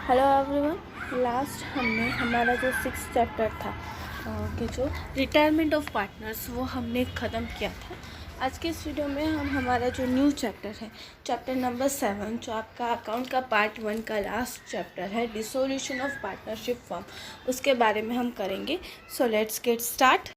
Hello everyone. Last हमने हमारा जो 6th चैप्टर था कि जो रिटायरमेंट ऑफ पार्टनर्स वो हमने ख़त्म किया था। आज के इस वीडियो में हम हमारा जो न्यू चैप्टर है, चैप्टर नंबर 7, जो आपका अकाउंट का पार्ट 1 का लास्ट चैप्टर है, डिसोल्यूशन ऑफ पार्टनरशिप फॉर्म, उसके बारे में हम करेंगे। So let's get start.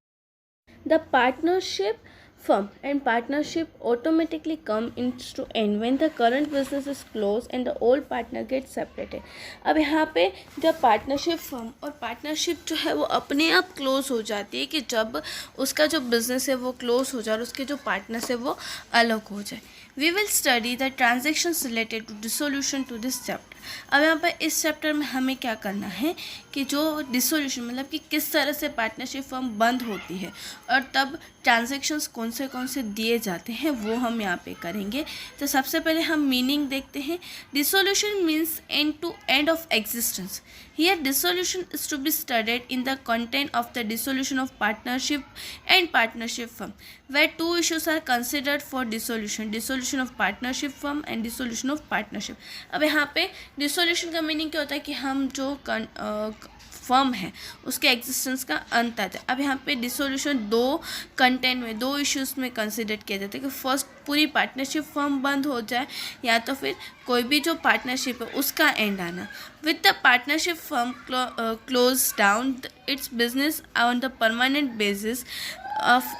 The partnership firm and partnership automatically come into end when the current business is closed and the old partner gets separated। अब यहाँ पे जब पार्टनरशिप फर्म और पार्टनरशिप जो है वो अपने आप क्लोज हो जाती है कि जब उसका जो बिजनेस है वो क्लोज हो जाए और उसके जो पार्टनर्स है वो अलग हो जाए। We will study the transactions related to dissolution to this chapter. अब यहाँ पर इस चैप्टर में हमें क्या करना है कि जो डिसोल्यूशन मतलब कि किस तरह से पार्टनरशिप फर्म बंद होती है और तब ट्रांजैक्शंस कौन से दिए जाते हैं वो हम यहाँ पे करेंगे। तो सबसे पहले हम मीनिंग देखते हैं। Dissolution means end to end of existence. Here dissolution is to be studied in the content of the dissolution of partnership and partnership firm where two issues are considered for dissolution, dissolution of partnership firm and dissolution of partnership. अब यहाँ पे dissolution का meaning क्या होता है कि हम जो फर्म है उसके एग्जिस्टेंस का अंत आता है। अब यहाँ पे डिसोल्यूशन दो कंटेंट में, दो इश्यूज में कंसिडर किया जाता है कि फर्स्ट पूरी पार्टनरशिप फर्म बंद हो जाए या तो फिर कोई भी जो पार्टनरशिप है उसका एंड आना। With the partnership firm close down it's business on the permanent basis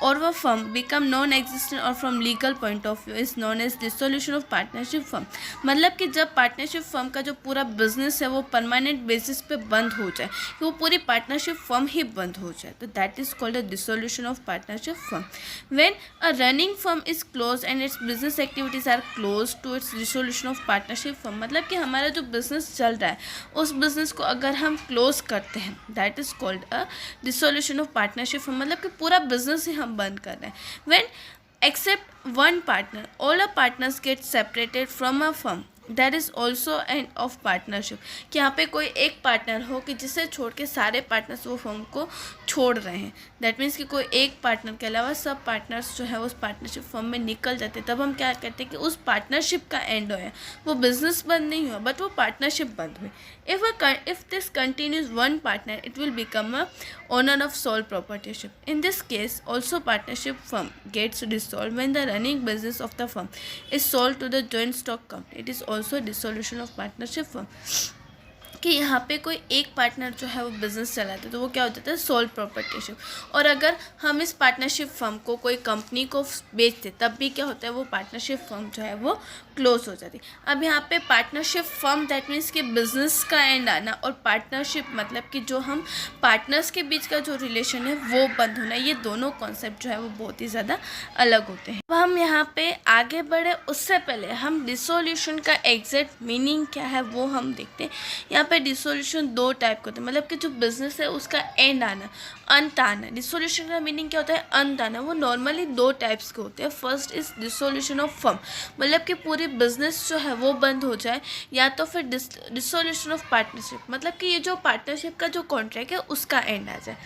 or a firm become non-existent or from legal point of view is known as dissolution of partnership firm। मतलब कि जब partnership firm का जो पूरा business है वो permanent basis पे बंद हो जाए, कि वो पूरी पार्टनरशिप फर्म ही बंद हो जाए, तो that is called a dissolution of partnership firm. When a running firm is close and its business activities are close to its dissolution of partnership firm. मतलब कि हमारा जो बिजनेस चल रहा है उस बिजनेस को अगर हम क्लोज करते हैं that is called a dissolution of partnership firm. मतलब कि पूरा बिजनेस से हम बंद कर रहे हैं। When except one partner all a partners get separated from a firm that is also end of partnership. कि यहाँ पे कोई एक पार्टनर हो कि जिसे छोड़ के सारे पार्टनर्स वो फर्म को छोड़ रहे हैं, दैट मीन्स कि कोई एक पार्टनर के अलावा सब पार्टनर्स जो है उस पार्टनरशिप फर्म में निकल जाते हैं, तब हम क्या करते हैं कि उस पार्टनरशिप का एंड होया, वो बिजनेस बंद नहीं हुआ बट वो पार्टनरशिप बंद हुई। if this continues one partner it will become a owner of sole proprietorship। in this case also partnership firm gets dissolved when the running business of the firm is sold to the joint stock company। it is also dissolution of partnership firm कि यहाँ पे कोई एक partner जो है वो business चलाता है तो वो क्या हो जाता है, सोल प्रॉपर्टीशिप। और अगर हम इस पार्टनरशिप फर्म को कोई कंपनी को बेचते तब भी क्या होता है, वो पार्टनरशिप फर्म जो है वो क्लोज हो जाती है। अब यहाँ पे पार्टनरशिप फर्म दैट मीन्स कि बिजनेस का एंड आना, और पार्टनरशिप मतलब कि जो हम पार्टनर्स के बीच का जो रिलेशन है वो बंद होना, ये दोनों कॉन्सेप्ट जो है वो बहुत ही ज़्यादा अलग होते हैं। अब हम यहाँ पे आगे बढ़े उससे पहले हम डिसोल्यूशन का एग्जैक्ट मीनिंग क्या है वो हम देखते हैं। यहाँ पे डिसोल्यूशन दो टाइप के होते हैं, मतलब कि जो बिजनेस है उसका एंड आना, अंत आना। डिसोल्यूशन का मीनिंग क्या होता है, अंत आना। वो नॉर्मली दो टाइप्स के होते हैं। First is dissolution of firm, मतलब कि पूरी बिजनेस जो है वो बंद हो जाए, या तो फिर डिसोल्यूशन ऑफ पार्टनरशिप, मतलब कि ये जो पार्टनरशिप का जो कॉन्ट्रैक्ट है उसका एंड आ जाए।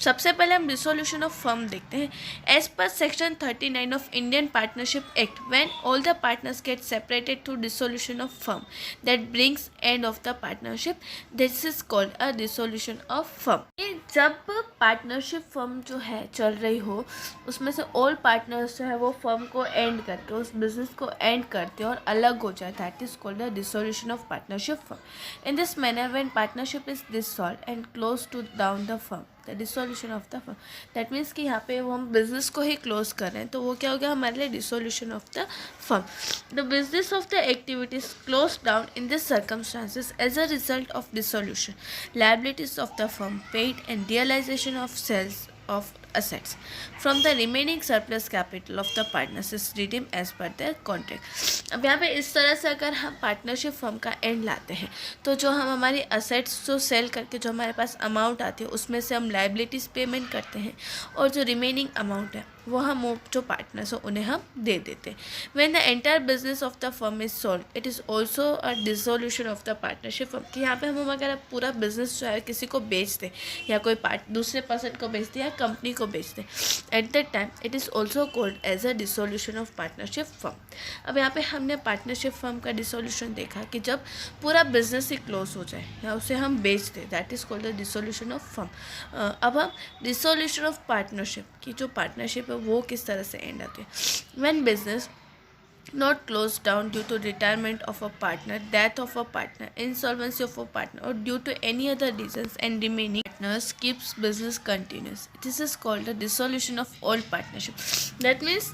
सबसे पहले हम डिसोल्यूशन ऑफ फर्म देखते हैं। As per section 39 of Indian partnership act when all the partners get separated through dissolution of firm that brings end of the partnership, this is called a dissolution of firm. जब partnership firm जो है चल रही हो उसमें से all partners जो है वो फर्म को एंड करके उस बिजनेस को एंड करते हैं और अलग हो जाए, that is called the dissolution of partnership firm. In this manner when partnership is dissolved and close to down the firm the dissolution of the firm, that means कि यहाँ पे वो हम बिजनेस को ही क्लोज कर रहे हैं तो वो क्या हो गया हमारे लिए dissolution of the firm. The business of the activities close down in this circumstances as a result of dissolution, liabilities of the firm paid and realization of sales of assets from the remaining surplus capital of the partners is redeemed as per their contract। अब यहाँ पे इस तरह से अगर हम partnership firm का and लाते हैं तो जो हम हमारी असेट्स जो सेल करके जो हमारे पास अमाउंट आती है उसमें से हम लाइबिलिटीज़ पेमेंट करते हैं और जो रिमेनिंग अमाउंट है वो हम जो पार्टनर्स हो उन्हें हम दे देते हैं। When the entire business of the firm is sold it is also a dissolution of the partnership firm. कि यहाँ पे हम अगर पूरा बिजनेस जो है किसी को बेच दें या कोई दूसरे पर्सन को बेच दें या कंपनी को बेच दें। At that time it is also called as a dissolution of partnership firm. अब यहाँ पे हमने पार्टनरशिप फर्म का डिसोल्यूशन देखा कि जब पूरा बिजनेस ही क्लोज हो जाए या उसे हम बेच दें, that is called the dissolution of firm. अब हम डिसोल्यूशन ऑफ पार्टनरशिप की जो पार्टनरशिप है वो किस तरह से एंड आती है। When business not closed down due to retirement of a partner, death of a partner, insolvency of a partner, or due to any other reasons, and remaining partners keeps business continuous. This is called the dissolution of all partnership. That means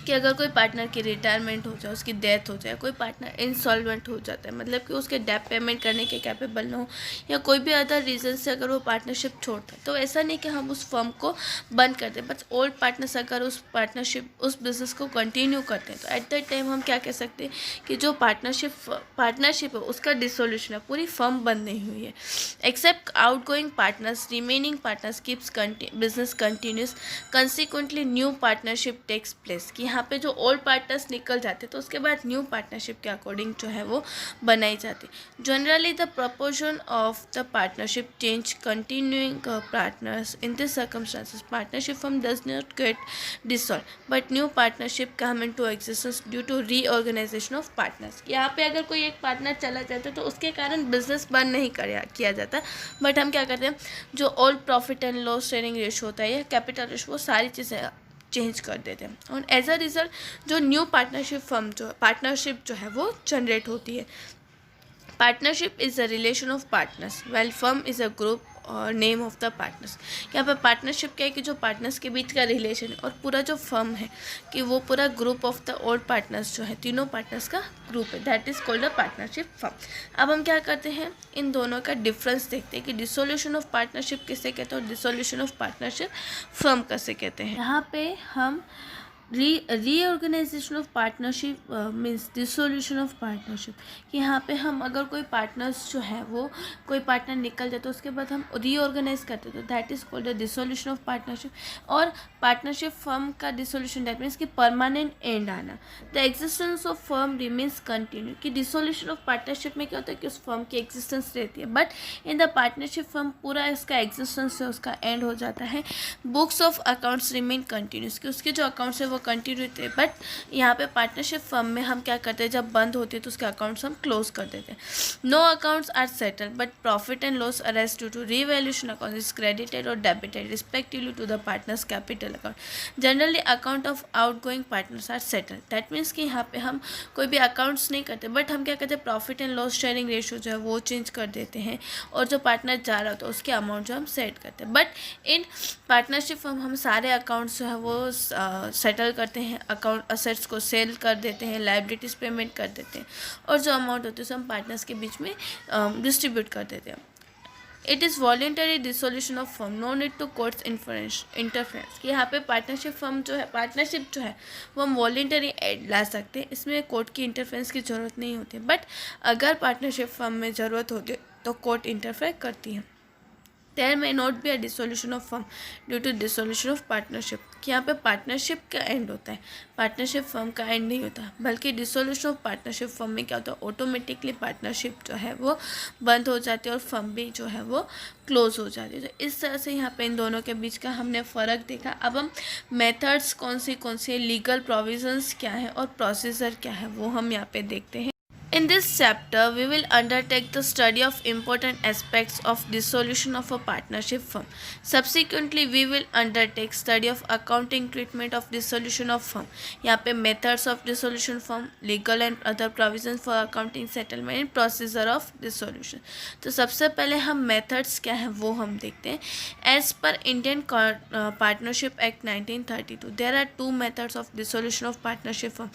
कि अगर कोई partner की retirement हो जाए, उसकी death हो जाए, कोई पार्टनर इंसॉल्वेंट हो जाता है, मतलब कि उसके डेट पेमेंट करने के कैपेबल ना हो, या कोई भी अदर रीज़न से अगर वो पार्टनरशिप छोड़ता है, तो ऐसा नहीं कि हम उस फर्म को बंद कर दें, बट ओल्ड पार्टनर्स अगर उस पार्टनरशिप उस बिज़नेस को कंटिन्यू करते हैं, तो एट दैट टाइम हम क्या कह सकते हैं कि जो पार्टनरशिप है उसका डिसोल्यूशन है, पूरी फर्म बंद नहीं हुई है। Except out going partners, remaining partners keeps business continues, consequently new partnership takes place. कि यहाँ पे जो ओल्ड पार्टनर्स निकल जाते तो उसके बाद न्यू पार्टनरशिप के अकॉर्डिंग जो है वो बनाई जाती। Generally the proportion of the partnership change continuing partners in this circumstances partnership firm does not get dissolve but new partnership come into existence due to reorganisation of partners. यहाँ पे अगर कोई एक पार्टनर चला जाता है तो उसके कारण बिजनेस बंद नहीं किया जाता, बट हम क्या करते हैं जो old profit and loss sharing ratio होता है या कैपिटल रेशो, वो सारी चीज़ें चेंज कर देते हैं और एज अ रिज़ल्ट जो न्यू पार्टनरशिप जो है वो जनरेट होती है। Partnership is a relation of partners well firm is a group और नेम ऑफ द पार्टनर्स। यहाँ पर पार्टनरशिप क्या है कि जो पार्टनर्स के बीच का रिलेशन है, और पूरा जो फर्म है कि वो पूरा group of the old partners जो है, तीनों पार्टनर्स का ग्रुप है, that is called a partnership firm. अब हम क्या करते हैं, इन दोनों का डिफरेंस देखते हैं कि डिसोल्यूशन ऑफ पार्टनरशिप किसे कहते हैं और डिसोल्यूशन ऑफ पार्टनरशिप फर्म कैसे कहते हैं। यहाँ पे हम reorganisation of partnership means dissolution of partnership कि यहाँ पे हम अगर कोई पार्टनर्स जो है वो कोई पार्टनर निकल जाए तो उसके बाद हम रीऑर्गेनाइज करते तो that is called the dissolution of partnership. और पार्टनरशिप फर्म का डिसोल्यूशन दैट मीन्स कि परमानेंट एंड आना, the existence of firm remains continue. कि डिसोल्यूशन ऑफ पार्टनरशिप में क्या होता है कि उस फर्म की एग्जिस्टेंस रहती है, but in the partnership firm पूरा इसका एग्जिस्टेंस है उसका एंड हो जाता है। Books of accounts remain continuous कि उसके जो अकाउंट्स है वो कंटिन्यू थे, बट यहाँ पे पार्टनरशिप फर्म में हम क्या करते हैं, जब बंद होती है तो उसके अकाउंट्स हम क्लोज कर देते हैं। No accounts are settled but profit and loss arise due to revaluation account is credited और debited respectively to the partners capital account. Generally account of out going partners are settled, that means कि यहाँ पे हम कोई भी accounts नहीं करते, but हम क्या करते हैं profit and loss sharing ratio जो है वो चेंज कर देते हैं, और जो पार्टनर जा रहा होता है उसके अमाउंट जो हम सेट करते हैं। बट इन पार्टनरशिप फर्म हम सारे अकाउंट्स जो है वो सेटल करते हैं, अकाउंट असेट्स को सेल कर देते हैं, लाइबिलिटीज़ पेमेंट कर देते हैं, और जो अमाउंट होती है उसे हम पार्टनर्स के बीच में डिस्ट्रीब्यूट कर देते हैं। It is voluntary dissolution of firm, no need to courts interference. कि यहाँ पे पार्टनरशिप फर्म जो है पार्टनरशिप जो है वो हम वॉलेंटरी ला सकते हैं, इसमें कोर्ट की इंटरफेरेंस की ज़रूरत नहीं होती, बट अगर पार्टनरशिप फर्म में ज़रूरत होती है तो कोर्ट इंटरफेयर करती है। There may not be a dissolution of firm due to dissolution of partnership। कि यहाँ पे पार्टनरशिप का एंड होता है, पार्टनरशिप फर्म का एंड नहीं होता, बल्कि डिसोल्यूशन ऑफ पार्टनरशिप फर्म में क्या होता है ऑटोमेटिकली पार्टनरशिप जो है वो बंद हो जाती है और फर्म भी जो है वो क्लोज हो जाती है। तो इस तरह से यहाँ पे इन दोनों के बीच का हमने फ़र्क देखा। अब हम मेथड्स कौन सी लीगल प्रोविजंस क्या है और प्रोसीजर क्या है वो हम यहाँ पे देखते हैं। In this chapter, we will undertake the study of important aspects of dissolution of a partnership firm. Subsequently, we will undertake study of accounting treatment of dissolution of firm. यहाँ पे methods of dissolution firm, legal and other provisions for accounting settlement and procedure of dissolution. तो सबसे पहले हम methods क्या है वो हम देखते हैं। As per Indian Partnership Act 1932, there are two methods of dissolution of partnership firm: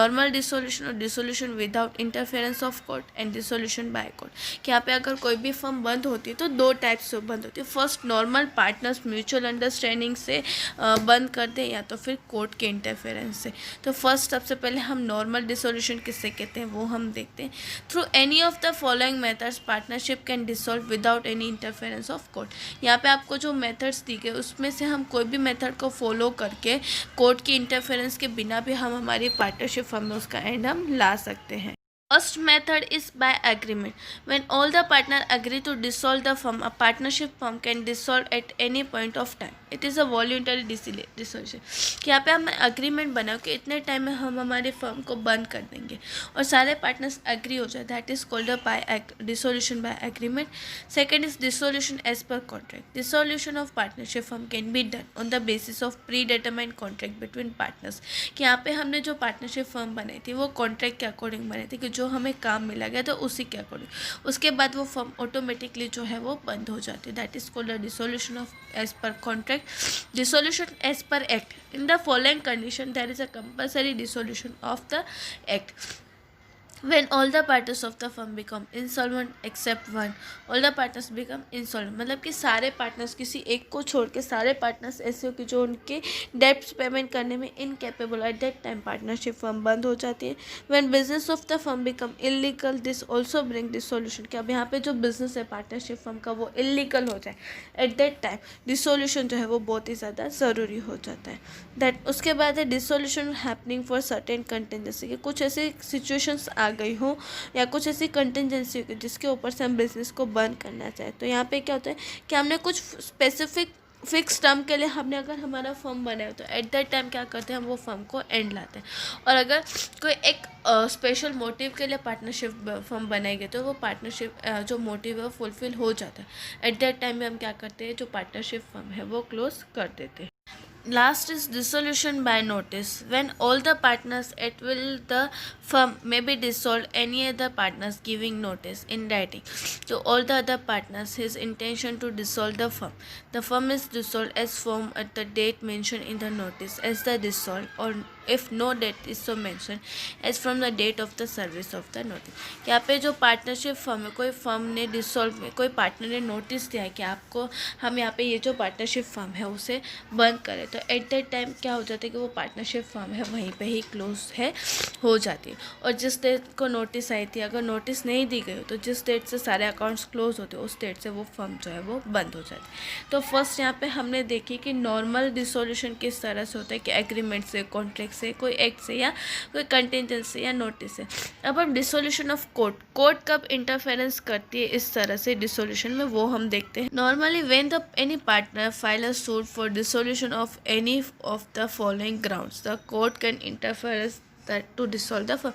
normal dissolution or dissolution without interference of court and dissolution by court. कि यहाँ पे अगर कोई भी फर्म बंद होती है तो दो टाइप से बंद होती है, first normal partners mutual understanding से बंद कर दें, या तो फिर कोर्ट के इंटरफेरेंस से। तो फर्स्ट सबसे पहले हम नॉर्मल डिसोल्यूशन किससे कहते हैं वो हम देखते हैं। Through any of the following methods partnership can dissolve without any interference of court. यहाँ पे आपको जो मेथड्स दी गए उसमें से हम कोई भी मेथड को फॉलो करके कोर्ट की इंटरफेरेंस के बिना भी हम हमारी पार्टनरशिप फर्म में उसका एंड हम ला सकते हैं। First method is by agreement. When all the partners agree to dissolve the firm, a partnership firm can dissolve at any point of time. It is a voluntary dissolution. कि यहाँ पे हमने agreement बनाओ कि इतने टाइम में हम हमारे फर्म को बंद कर देंगे और सारे पार्टनर्स एग्री हो जाए. That is called by dissolution by agreement. Second is dissolution as per contract. Dissolution of partnership firm can be done on the basis of predetermined contract between partners. कि यहाँ पे हमने जो partnership firm बनाई थी वो contract के according बनाई थी कि जो हमें काम मिला गया तो उसी के अकॉर्डिंग उसके बाद वो फर्म ऑटोमेटिकली जो है वो बंद हो जाती है. That is called the dissolution of as per contract. Dissolution as per act. In the following condition there is a compulsory dissolution of the act. When all the partners of the firm become insolvent except one, all the partners become insolvent. मतलब कि सारे partners किसी एक को छोड़ के सारे partners ऐसे हो कि जो उनके डेब्ट्स पेमेंट करने में incapable, eight that time partnership firm बंद हो जाती है. When business of the firm become illegal, this also bring dissolution. कि अब यहाँ पे जो बिजनेस है पार्टनरशिप फर्म का वो इलीगल हो जाए, एट दैट टाइम डिसोल्यूशन जो है वो बहुत ही ज़्यादा ज़रूरी हो जाता है. दैट उसके बाद है dissolution happening for certain contingency. कि कुछ ऐसे सिचुएशंस आ गई हो या कुछ ऐसी कंटेंजेंसी हो जिसके ऊपर से हम बिजनेस को बंद करना चाहें. तो यहाँ पे क्या होता है कि हमने कुछ स्पेसिफिक फिक्स टर्म के लिए हमने अगर हमारा फर्म बनाया तो एट दैट टाइम क्या करते हैं हम वो फर्म को एंड लाते हैं. और अगर कोई एक स्पेशल मोटिव के लिए पार्टनरशिप फर्म बनाई गई तो वो पार्टनरशिप जो मोटिव है वो फुलफिल हो जाता है. एट दैट टाइम में हम क्या करते हैं जो पार्टनरशिप फर्म है वो क्लोज कर देते हैं. Last is dissolution by notice. When all the partners at will the firm may be dissolved, any other partners giving notice in writing to all the other partners his intention to dissolve the firm. The firm is dissolved as formed at the date mentioned in the notice as the dissolved, or if no date is so mentioned as from the date of the service of the notice. यहाँ पे जो partnership firm है कोई firm ने dissolve में कोई partner ने notice दिया है कि आपको हम यहाँ पे ये जो पार्टनरशिप फर्म है उसे बंद करें तो एट दैट टाइम क्या हो जाता है कि वो पार्टनरशिप फर्म है वहीं पे ही क्लोज है हो जाती है. और जिस डेट को नोटिस आई थी अगर नोटिस नहीं दी गई हो तो जिस डेट से सारे अकाउंट्स क्लोज होते उस डेट से वो फर्म जो है वो बंद हो जाती है. तो फर्स्ट यहाँ पे हमने देखी कि नॉर्मल डिसोल्यूशन किस तरह से होता है कि एग्रीमेंट से, कॉन्ट्रैक्ट से, कोई एक्ट से या कोई कंटेंजेंसी से या नोटिस से. अब हम डिसोल्यूशन ऑफ कोर्ट कब इंटरफेरेंस करती है इस तरह से डिसोल्यूशन में वो हम देखते हैं. Normally when the any partner file a suit for dissolution of any of the following grounds the court can interference to dissolve the firm.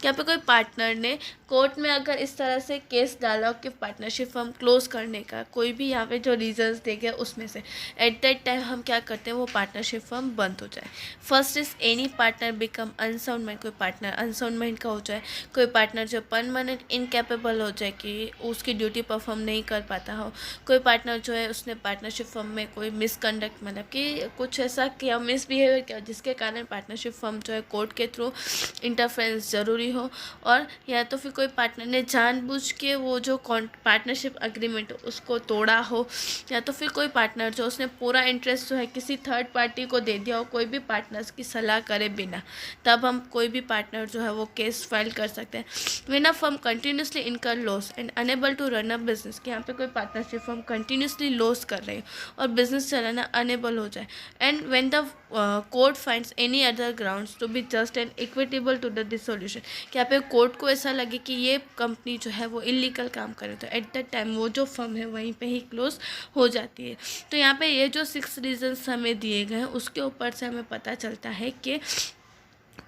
यहाँ पे कोई पार्टनर ने कोर्ट में अगर इस तरह से केस डाला कि पार्टनरशिप फर्म क्लोज करने का कोई भी यहाँ पे जो रीजंस दे गए उसमें से एट दैट टाइम हम क्या करते हैं वो पार्टनरशिप फर्म बंद हो जाए. First is any partner become unsound mind. कोई पार्टनर अनसाउंड माइंड का हो जाए, कोई पार्टनर जो परमानेंट इनकेपेबल हो जाए कि उसकी ड्यूटी परफॉर्म नहीं कर पाता हो, कोई पार्टनर जो है उसने पार्टनरशिप फर्म में कोई मिसकंडक्ट मतलब कि कुछ ऐसा किया, मिसबिहेवियर किया जिसके कारण पार्टनरशिप फर्म जो है कोर्ट के थ्रू इंटरफेरेंस ज़रूरी हो. और या तो फिर कोई पार्टनर ने जानबूझ के वो जो पार्टनरशिप अग्रीमेंट उसको तोड़ा हो, या तो फिर कोई पार्टनर जो उसने पूरा इंटरेस्ट जो है किसी थर्ड पार्टी को दे दिया हो कोई भी पार्टनर्स की सलाह करे बिना, तब हम कोई भी पार्टनर जो है वो केस फाइल कर सकते हैं. When a firm continuously incur loss and unable to run a business. कि यहाँ पे कोई पार्टनरशिप फर्म कंटिन्यूसली लॉस कर रही है और बिजनेस चलाना अनेबल हो जाए. And when the court finds any other grounds to be just and equitable to the dissolution. कि यहाँ पे कोर्ट को ऐसा लगे कि ये कंपनी जो है वो इलीगल काम करे तो एट दैट टाइम वो जो फर्म है वहीं पे ही क्लोज हो जाती है. तो यहाँ पे ये जो 6 रीजंस हमें दिए गए हैं उसके ऊपर से हमें पता चलता है कि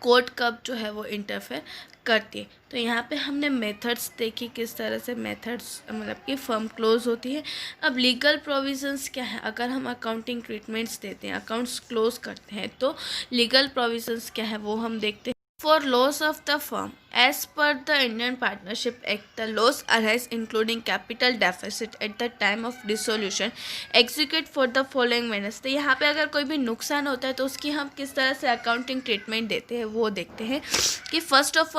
कोर्ट कब जो है वो इंटरफेयर करती है. तो यहाँ पे हमने मेथड्स देखी किस तरह से मेथड्स मतलब कि फर्म क्लोज होती है. अब लीगल प्रोविजंस क्या है, अगर हम अकाउंटिंग ट्रीटमेंट्स देते हैं, अकाउंट्स क्लोज करते हैं तो लीगल प्रोविजंस क्या है वो हम देखते हैं. For loss of the firm, as per the Indian Partnership Act, the loss arise including capital deficit at the time of dissolution. Execute for the following manners. तो यहाँ पे अगर कोई भी नुकसान होता है तो उसकी हम किस तरह से अकाउंटिंग ट्रीटमेंट देते हैं वो देखते हैं. कि first of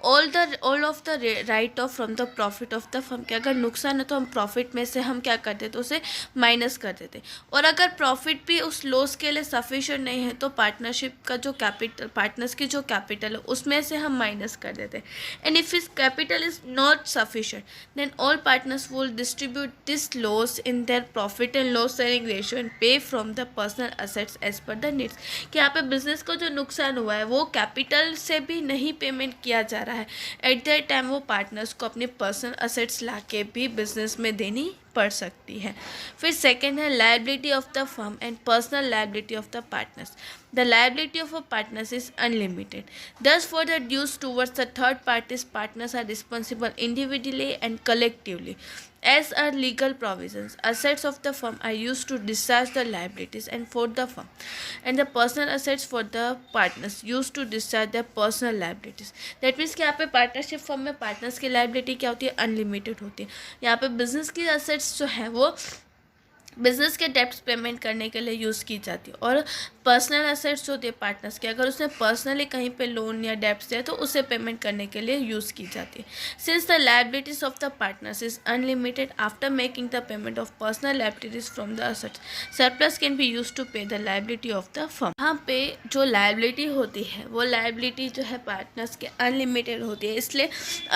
all of the right of from the profit of the firm. कि अगर नुकसान है तो हम प्रॉफिट में से हम क्या करते हैं तो उसे माइनस कर देते. और अगर प्रॉफिट भी उस लॉस के लिए सफिशिएंट नहीं है तो पार्टनरशिप का जो कैपिटल, पार्टनर्स की जो कैपिटल है उसमें से हम माइनस कर देते हैं. एंड इफ इस capital is not sufficient then all partners will distribute this loss in their profit and loss sharing ratio and pay from the personal assets as per the needs. कि यहाँ पे business को जो नुकसान हुआ है वो कैपिटल से भी नहीं पेमेंट किया जा रहा रहा है, एट दैट टाइम वो पार्टनर्स को अपने पर्सनल असेट्स ला के भी बिजनेस में देनी पड़ सकती है। फिर सेकेंड है liability of the firm and personal liability of the partners. The liability of a partners is unlimited, thus for the dues towards the third parties partners are responsible individually and collectively. As are legal provisions, assets of the firm are used to discharge the liabilities and for the firm, and the personal assets for the partners used to discharge their personal liabilities. That means कि यहाँ पे partnership firm में partners की liability क्या होती है, unlimited होती है. यहाँ पे बिजनेस की असेट्स जो है वो बिजनेस के डेप्ट पेमेंट करने के लिए यूज़ की जाती है, और पर्सनल असेट्स जो होती है पार्टनर्स के, अगर उसने पर्सनली कहीं पे लोन या डेप्ट दिया तो उसे पेमेंट करने के लिए यूज़ की जाती है. Since the liabilities of the partners is unlimited after making the payment of personal liabilities from the assets, surplus can be use to pay the liability of the firm. यहाँ पे जो liability होती है वो liability जो है partners के unlimited होती है, इसलिए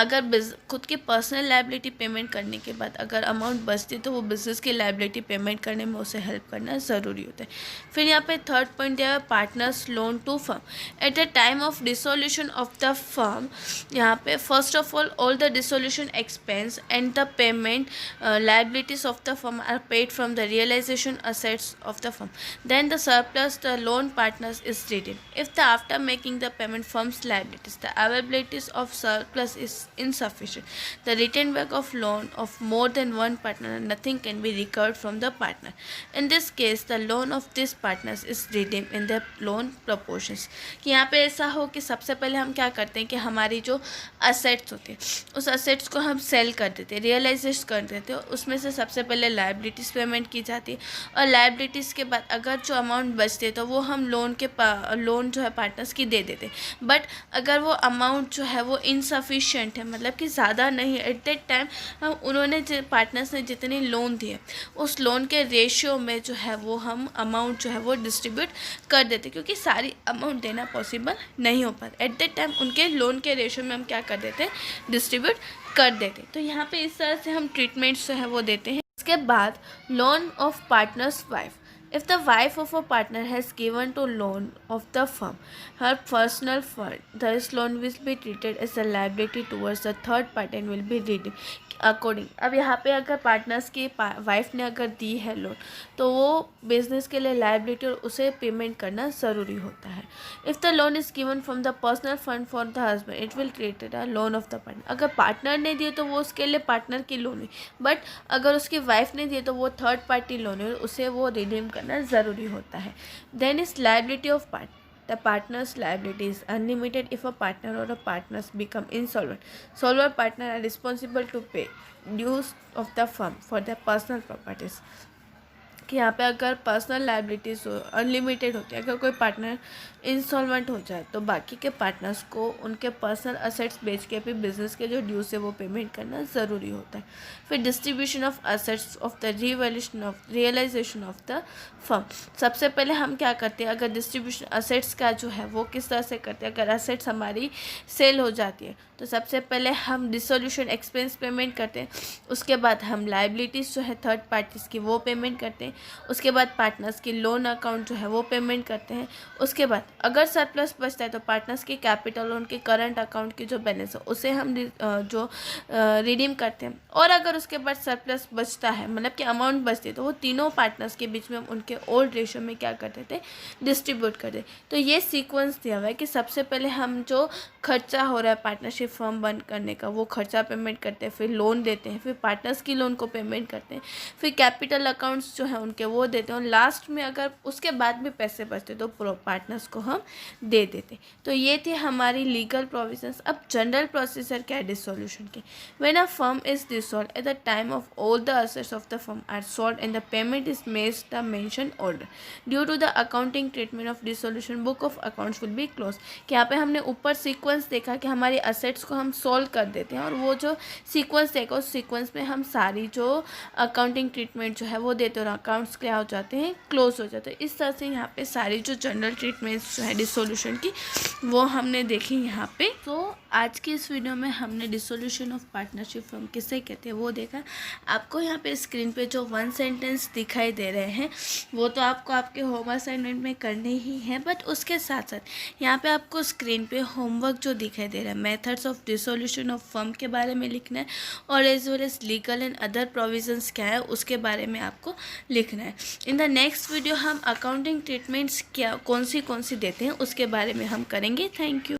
अगर खुद की पर्सनल लायबिलिटी पेमेंट करने के बाद अगर अमाउंट बचती है तो वो बिजनेस की लायबिलिटी पेमेंट करने में उसे हेल्प करना ज़रूरी होता है. फिर यहाँ पे थर्ड पॉइंट दिया है partners loan to firm at the time of dissolution of the firm. यहाँ पे first of all the dissolution expense and the payment liabilities of the firm are paid from the realisation assets of the firm. Then the surplus the loan partners is redeemed. If the after making the payment firm's liabilities, the availabilities of surplus is insufficient, the return back of loan of more than one partner, nothing can be recovered from the partner. In this case, the loan of these partners is redeemed in their loan proportions. कि यहाँ पे ऐसा हो कि सबसे पहले हम क्या करते हैं कि हमारी जो असेट्स होते हैं उस असेट्स को हम सेल कर देते हैं, रियलाइजेशन कर देते हैं, उसमें से सबसे पहले लायबिलिटीज़ पेमेंट की जाती है, और लायबिलिटीज़ के बाद अगर जो अमाउंट बचते तो वो हम लोन जो है पार्टनर्स की दे देते. बट अगर वो अमाउंट जो है वो इनसफिशिएंट है, मतलब कि ज़्यादा नहीं है, एट दैट टाइम हम उन्होंने पार्टनर्स ने जितनी लोन दिए उस लोन के रेशियो में जो है वो हम अमाउंट जो है वो डिस्ट्रीब्यूट कर देते, क्योंकि सारी अमाउंट देना पॉसिबल नहीं हो पाता. एट दैट टाइम उनके लोन के रेशियो में हम क्या कर देते हैं, डिस्ट्रीब्यूट कर देते. तो यहाँ पे इस तरह से हम ट्रीटमेंट्स जो है वो देते हैं. इसके बाद loan of partners wife. If the wife of a partner has given to loan of the firm her personal fund, this loan will be treated as a liability towards the third party and will be redeemed according. अब यहाँ पे अगर partners की wife ने अगर दी है loan तो वो बिजनेस के लिए लायबिलिटी और उसे पेमेंट करना ज़रूरी होता है. If the loan is given from the personal fund for the husband it will created a loan of the partner. अगर पार्टनर ने दिए तो वो उसके लिए पार्टनर की लोन हुई, बट अगर उसकी वाइफ ने दिए तो वो थर्ड पार्टी लोन है, उसे वो रिडीम करना ज़रूरी होता है. Then is liability of partner. The partner's liability is unlimited if a partner or a partners become insolvent. Solvent partner are responsible to pay dues of the firm for their personal properties. कि यहाँ पे अगर personal liabilities unlimited होती है, अगर कोई partner insolvent हो जाए तो बाकी के पार्टनर्स को उनके पर्सनल असेट्स बेच के भी बिजनेस के जो ड्यूज है वो पेमेंट करना ज़रूरी होता है. फिर distribution of assets of the revaluation of realisation of the firm. सबसे पहले हम क्या करते हैं, अगर डिस्ट्रीब्यूशन असेट्स का जो है वो किस तरह से करते हैं, अगर असेट्स हमारी सेल हो जाती है तो सबसे पहले हम डिसोल्यूशन एक्सपेंस पेमेंट करते हैं, उसके बाद हम लायबिलिटीज़ जो है थर्ड पार्टीज़ की वो पेमेंट करते हैं, उसके बाद पार्टनर्स की लोन अकाउंट जो है वो पेमेंट करते हैं, उसके बाद अगर सरप्लस बचता है तो पार्टनर्स की कैपिटल लोन के करंट अकाउंट की जो बैलेंस है उसे हम रिडीम करते हैं, और अगर उसके बाद सरप्लस बचता है मतलब कि अमाउंट बचती है तो वो तीनों पार्टनर्स के बीच में हम उनके ओल्ड रेशियो में क्या करते थे, डिस्ट्रीब्यूट करते. तो ये सीक्वेंस दिया हुआ है कि सबसे पहले हम जो खर्चा हो रहा है पार्टनरशिप फर्म बंद करने का वो खर्चा पेमेंट करते हैं, फिर लोन देते हैं, फिर पार्टनर्स की लोन को पेमेंट करते हैं, फिर कैपिटल अकाउंट्स जो है उनके वो देते हैं, और लास्ट में अगर उसके बाद भी पैसे बचते तो पार्टनर्स को हम दे देते. तो ये थी हमारी लीगल प्रोविजंस. अब जनरल प्रोसीजर क्या है डिसोल्यूशन के. When a firm is dissolve at the time of all the assets of the firm are sold and the payment is made the mention order due to the accounting treatment of dissolution book of accounts will be close. कि यहाँ पे हमने ऊपर sequence देखा कि हमारी assets को हम सोल्व कर देते हैं, और वो जो सीक्वेंस देखा उस सीक्वेंस में हम सारी जो अकाउंटिंग ट्रीटमेंट जो है वो देते हैं और अकाउंट्स क्या हो जाते हैं, क्लोज हो जाते हैं. इस तरह से यहाँ पे सारी जो जनरल ट्रीटमेंट्स जो है डिसोल्यूशन की वो हमने देखी यहाँ पे. तो आज की इस वीडियो में हमने डिसोल्यूशन ऑफ पार्टनरशिप फर्म किसे कहते हैं वो देखा। आपको यहाँ पे स्क्रीन पे जो 1 सेंटेंस दिखाई दे रहे हैं वो तो आपको आपके होम असाइनमेंट में करने ही है, बट उसके साथ साथ यहाँ पे आपको स्क्रीन पे होमवर्क जो दिखाई दे रहा है methods of dissolution of firm के बारे में लिखना है, और as well as legal and other provisions क्या है उसके बारे में आपको लिखना है। इन द नेक्स्ट वीडियो हम अकाउंटिंग ट्रीटमेंट्स क्या कौन सी देते हैं उसके बारे में हम करेंगे। Thank you.